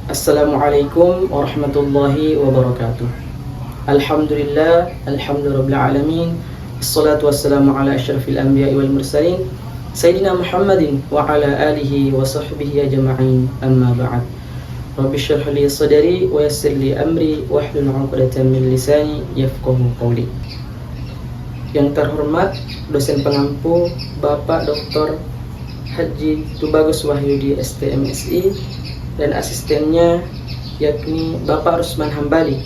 Assalamualaikum warahmatullahi wabarakatuh. Alhamdulillah, alhamdulillah alamin. Assalatu wassalamu ala asyrafil anbiya'i wal mursalin Sayyidina Muhammadin wa ala alihi wa sahbihi ajma'in. Amma ba'd. Rabbi shrah li sadri wa yassir li amri wahlul 'uqdatam min lisani yafqahu qawli. Yang terhormat dosen pengampu Bapak Dr. Haji Tubagus Wahyudi STMSI dan asistennya yakni Bapak Rusman Hambali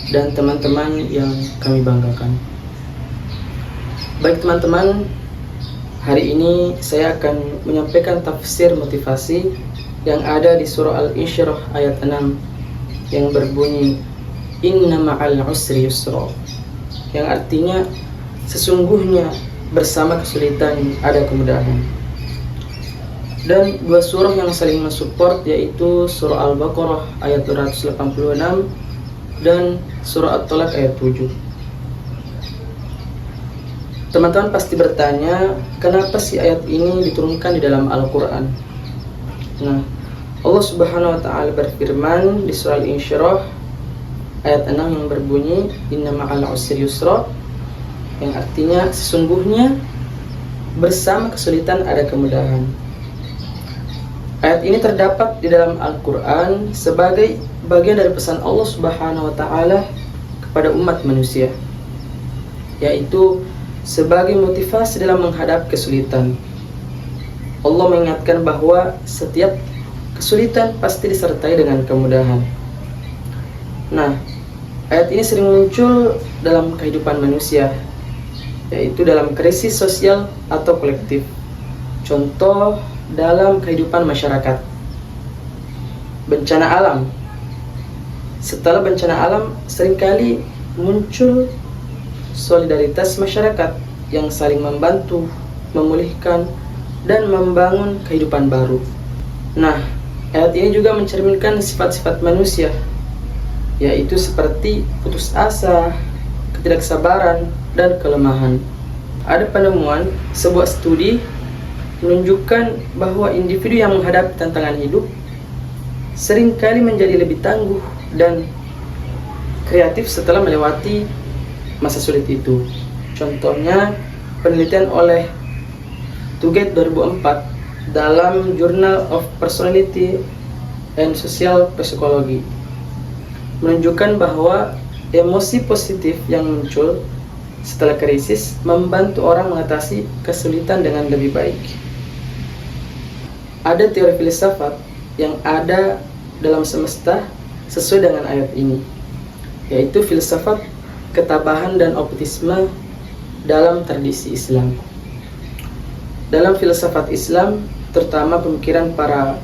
dan teman-teman yang kami banggakan. Baik teman-teman, hari ini saya akan menyampaikan tafsir motivasi yang ada di surah Al-Insyirah ayat 6 yang berbunyi Inna ma'al usri yusra, yang artinya sesungguhnya bersama kesulitan ada kemudahan. Dan dua surah yang saling mensupport yaitu surah Al-Baqarah ayat 286 dan surah At-Talaq ayat 7. Teman-teman pasti bertanya, kenapa sih ayat ini diturunkan di dalam Al-Quran? Nah, Allah Subhanahu wa Ta'ala berfirman di surah Al-Insyirah ayat 6 yang berbunyi Inna ma'al usri yusra, yang artinya sesungguhnya bersama kesulitan ada kemudahan. Ayat ini terdapat di dalam Al-Quran sebagai bagian dari pesan Allah Subhanahu wa Ta'ala kepada umat manusia, yaitu sebagai motivasi dalam menghadapi kesulitan. Allah mengingatkan bahwa setiap kesulitan pasti disertai dengan kemudahan. Nah, ayat ini sering muncul dalam kehidupan manusia, yaitu dalam krisis sosial atau kolektif. Contoh dalam kehidupan masyarakat, bencana alam. Setelah bencana alam, seringkali muncul solidaritas masyarakat yang saling membantu, memulihkan, dan membangun kehidupan baru. Nah, ayat ini juga mencerminkan sifat-sifat manusia, yaitu seperti putus asa, ketidaksabaran, dan kelemahan. Ada penemuan sebuah studi menunjukkan bahwa individu yang menghadapi tantangan hidup seringkali menjadi lebih tangguh dan kreatif setelah melewati masa sulit itu. Contohnya, penelitian oleh Tuget 2004 dalam Journal of Personality and Social Psychology menunjukkan bahwa emosi positif yang muncul setelah krisis membantu orang mengatasi kesulitan dengan lebih baik. Ada teori filsafat yang ada dalam semesta sesuai dengan ayat ini, yaitu filsafat ketabahan dan optimisme dalam tradisi Islam. Dalam filsafat Islam, terutama pemikiran para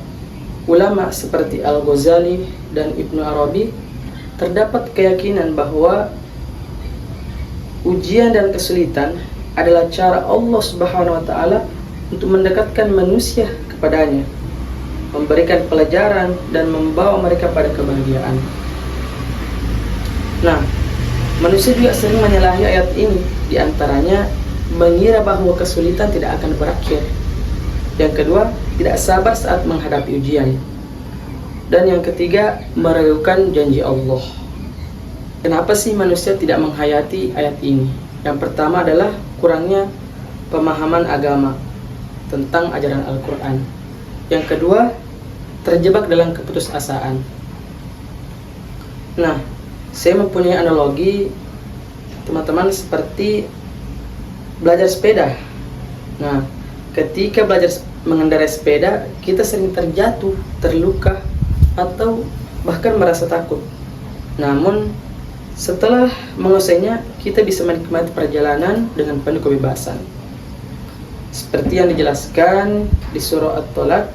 ulama seperti Al-Ghazali dan Ibnu Arabi, terdapat keyakinan bahwa ujian dan kesulitan adalah cara Allah Subhanahu wa Ta'ala untuk mendekatkan manusia kepadanya, memberikan pelajaran dan membawa mereka pada kebahagiaan. Nah, manusia juga sering menyalahi ayat ini, diantaranya mengira bahwa kesulitan tidak akan berakhir. Yang kedua, tidak sabar saat menghadapi ujian. Dan yang ketiga, meragukan janji Allah. Kenapa sih manusia tidak menghayati ayat ini? Yang pertama adalah kurangnya pemahaman agama tentang ajaran Al-Quran. Yang kedua, terjebak dalam keputusasaan. Nah, saya mempunyai analogi teman-teman seperti belajar sepeda. Nah, ketika belajar mengendarai sepeda, kita sering terjatuh, terluka, atau bahkan merasa takut. Namun, setelah menguasainya, kita bisa menikmati perjalanan dengan penuh kebebasan. Seperti yang dijelaskan di surah At-Talaq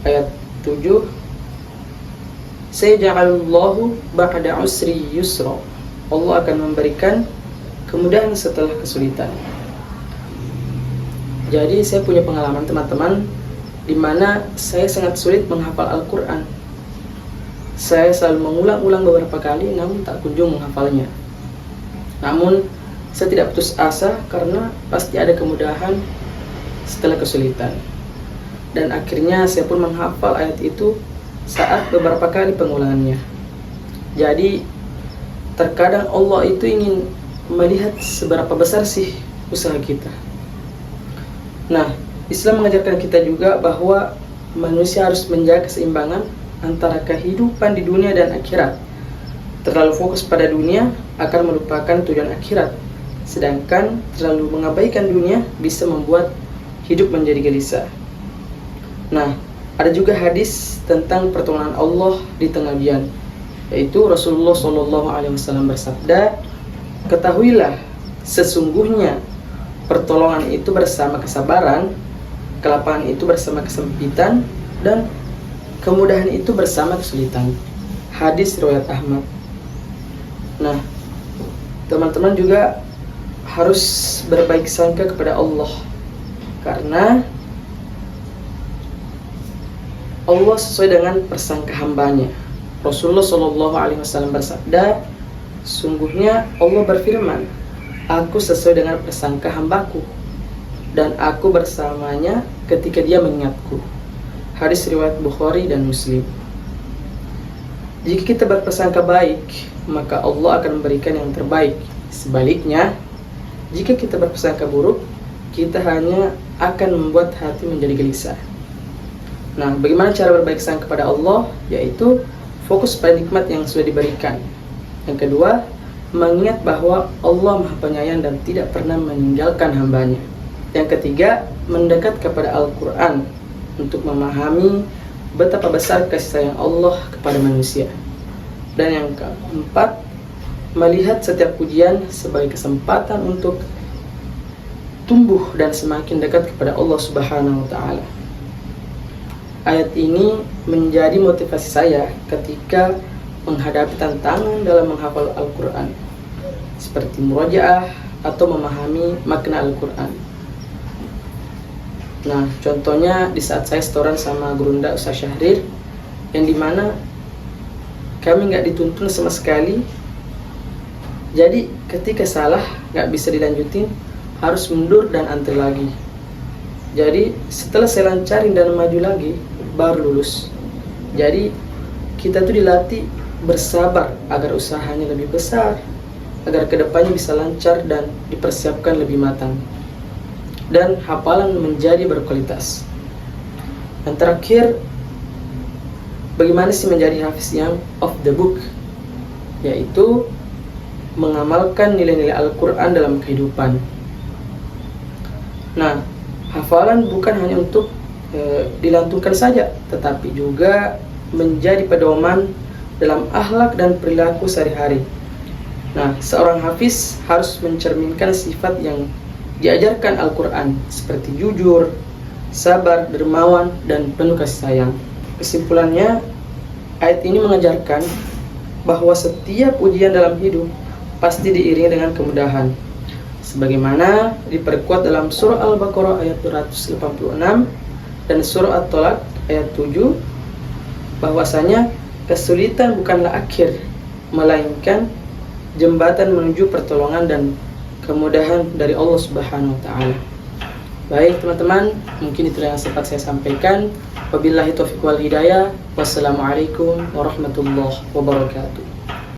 ayat 7, Sayaj'alullahu ba'da usri yusra. Allah akan memberikan kemudahan setelah kesulitan. Jadi saya punya pengalaman teman-teman, di mana saya sangat sulit menghafal Al-Quran. Saya selalu mengulang-ulang beberapa kali, namun tak kunjung menghafalnya. Namun saya tidak putus asa karena pasti ada kemudahan setelah kesulitan. Dan akhirnya saya pun menghafal ayat itu saat beberapa kali pengulangannya. Jadi terkadang Allah itu ingin melihat seberapa besar sih usaha kita. Nah, Islam mengajarkan kita juga bahwa manusia harus menjaga keseimbangan antara kehidupan di dunia dan akhirat. Terlalu fokus pada dunia akan melupakan tujuan akhirat, sedangkan terlalu mengabaikan dunia bisa membuat hidup menjadi gelisah. Nah, ada juga hadis tentang pertolongan Allah di tengah ujian, yaitu Rasulullah SAW bersabda, "Ketahuilah, sesungguhnya pertolongan itu bersama kesabaran, kelapangan itu bersama kesempitan, dan kemudahan itu bersama kesulitan." Hadis riwayat Ahmad. Nah, teman-teman juga harus berbaik sangka kepada Allah, karena Allah sesuai dengan persangka hambanya. Rasulullah SAW bersabda, "Sungguhnya Allah berfirman, Aku sesuai dengan persangka hambaku, dan aku bersamanya ketika dia mengingatku." Hadis riwayat Bukhari dan Muslim. Jika kita berprasangka baik, maka Allah akan memberikan yang terbaik. Sebaliknya, jika kita berprasangka buruk, kita hanya akan membuat hati menjadi gelisah. Nah, bagaimana cara berbaik sangka kepada Allah? Yaitu fokus pada nikmat yang sudah diberikan. Yang kedua, mengingat bahwa Allah Maha Penyayang dan tidak pernah meninggalkan hambanya. Yang ketiga, mendekat kepada Al-Quran untuk memahami betapa besar kasih sayang Allah kepada manusia. Dan yang keempat, melihat setiap ujian sebagai kesempatan untuk tumbuh dan semakin dekat kepada Allah Subhanahu wa Ta'ala. Ayat ini menjadi motivasi saya ketika menghadapi tantangan dalam menghafal Al-Quran, seperti murojaah atau memahami makna Al-Quran. Nah, contohnya di saat saya setoran sama Gurunda Ustaz Syahrir, yang dimana kami nggak dituntun sama sekali. Jadi ketika salah nggak bisa dilanjutin, harus mundur dan antri lagi. Jadi setelah saya lancarin dan maju lagi, baru lulus. Jadi kita tuh dilatih bersabar agar usahanya lebih besar, agar kedepannya bisa lancar dan dipersiapkan lebih matang, dan hafalan menjadi berkualitas. Yang terakhir, bagaimana sih menjadi hafiz yang off the book? Yaitu mengamalkan nilai-nilai Al-Quran dalam kehidupan. Nah, hafalan bukan hanya untuk dilantunkan saja, tetapi juga menjadi pedoman dalam akhlak dan perilaku sehari-hari. Nah, seorang hafiz harus mencerminkan sifat yang diajarkan Al-Quran, seperti jujur, sabar, dermawan, dan penuh kasih sayang. Kesimpulannya, ayat ini mengajarkan bahwa setiap ujian dalam hidup pasti diiringi dengan kemudahan, sebagaimana diperkuat dalam surah Al-Baqarah ayat 286 dan surah At-Tolak ayat 7, bahwasanya kesulitan bukanlah akhir, melainkan jembatan menuju pertolongan dan kemudahan dari Allah Subhanahu wa Ta'ala. Baik teman-teman, mungkin itu yang sempat saya sampaikan. Wabillahi taufiq wal hidayah. Wassalamualaikum warahmatullahi wabarakatuh.